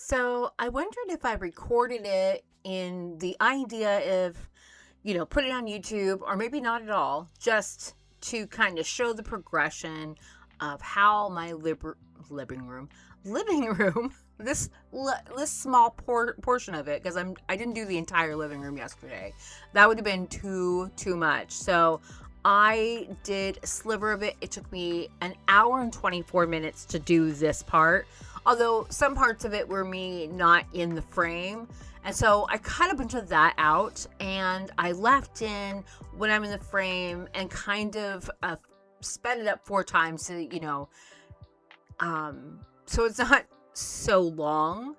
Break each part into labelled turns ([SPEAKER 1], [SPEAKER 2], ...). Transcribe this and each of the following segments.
[SPEAKER 1] So I wondered if I recorded it in the idea of, put it on YouTube or maybe not at all, just to kind of show the progression of how my living room, this small portion of it, because I didn't do the entire living room yesterday. That would have been too much. So I did a sliver of it. It took me an hour and 24 minutes to do this part. Although some parts of it were me not in the frame. And so I cut a bunch of that out and I left in when I'm in the frame and kind of sped it up 4 times to, so it's not so long.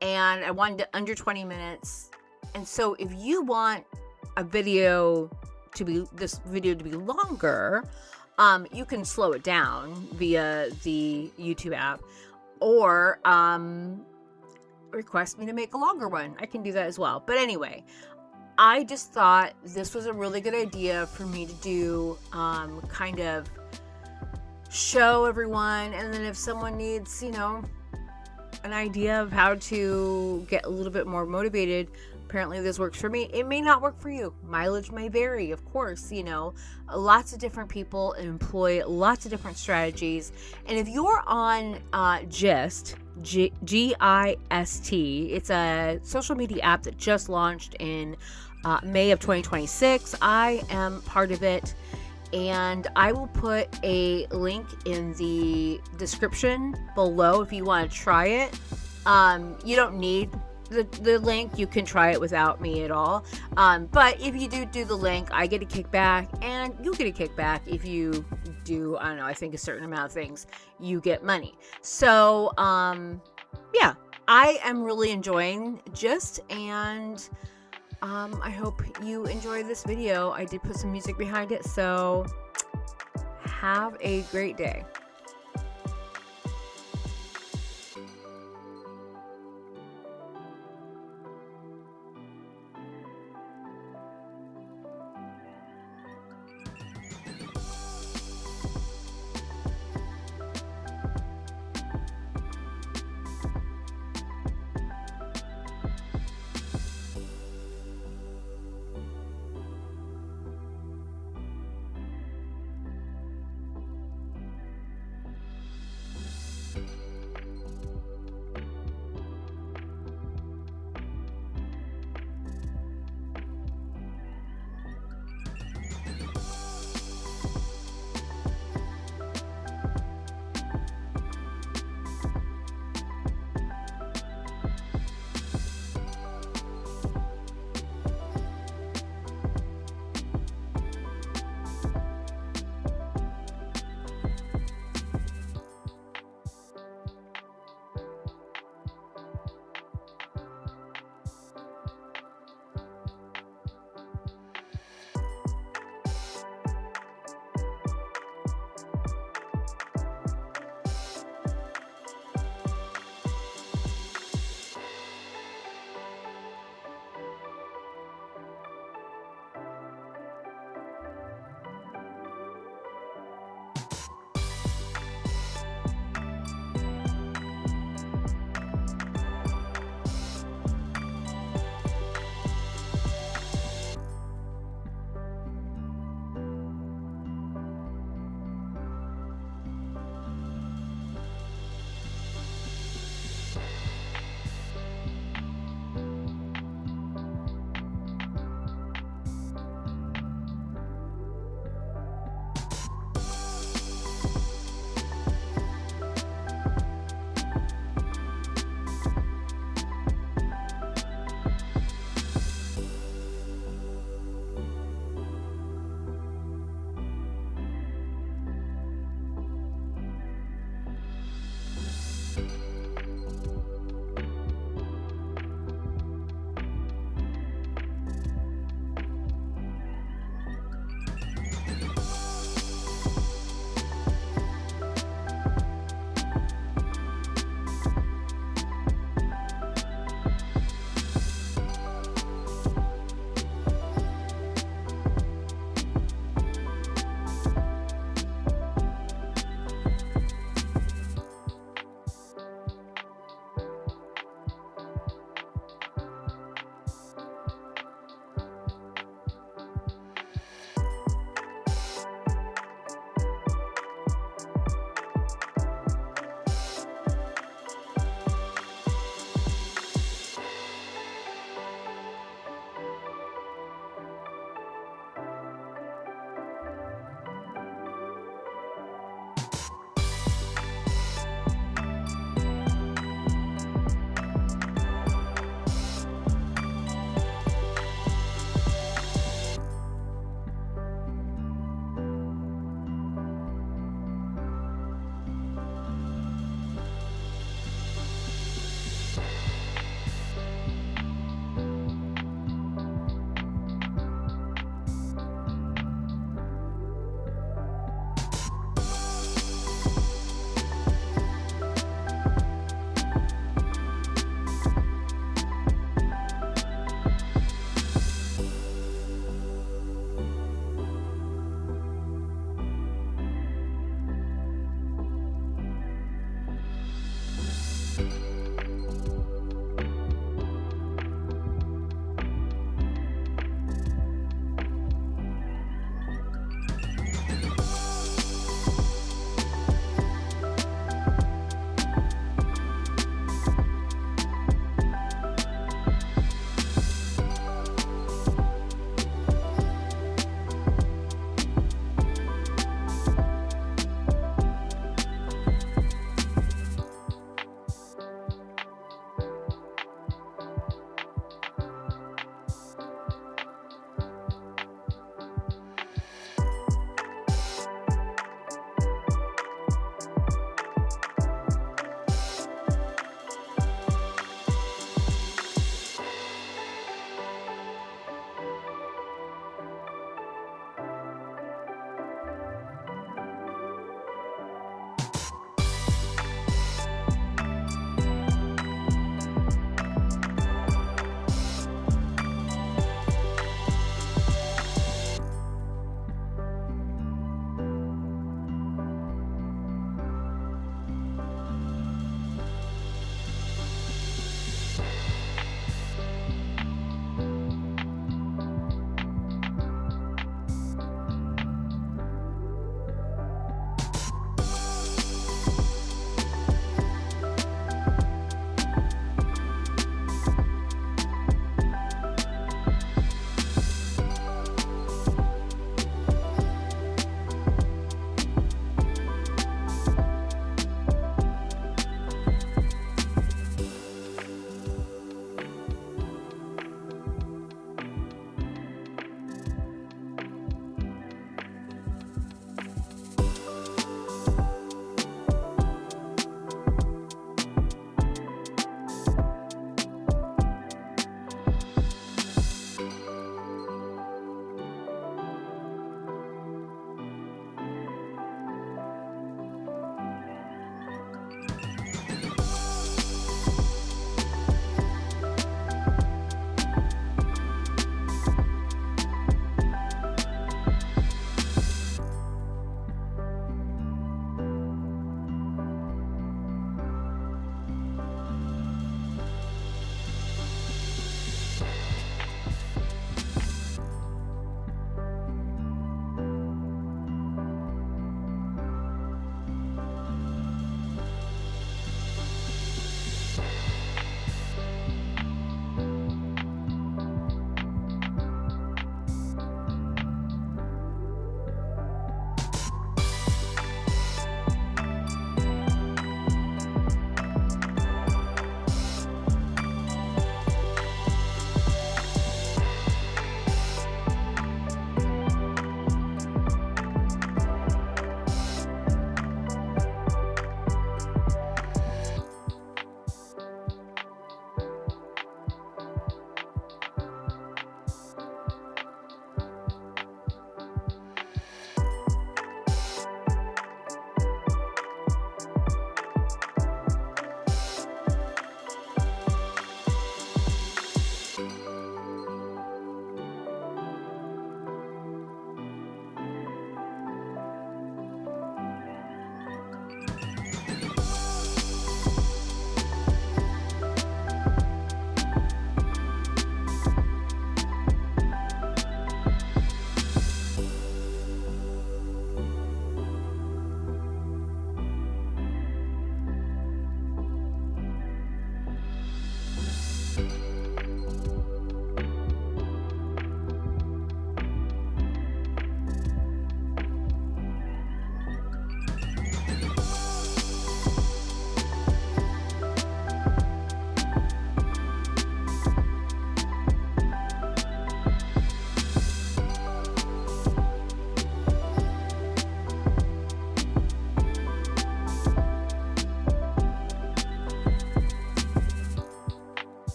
[SPEAKER 1] And I wanted it under 20 minutes. And so if you want this video to be longer, you can slow it down via the YouTube app, or request me to make a longer one. I can do that as well. But anyway, I just thought this was a really good idea for me to do, kind of show everyone, and then if someone needs, an idea of how to get a little bit more motivated, apparently this works for me. It may not work for you. Mileage may vary, of course. Lots of different people employ lots of different strategies. And if you're on Gist, G-I-S-T, it's a social media app that just launched in May of 2026. I am part of it, and I will put a link in the description below if you want to try it. You don't need the link. You can try it without me at all. But if you do the link, I get a kickback, and you get a kickback if you do, I don't know, I think a certain amount of things, you get money. So, yeah, I am really enjoying Gist, and I hope you enjoy this video. I did put some music behind it, so have a great day.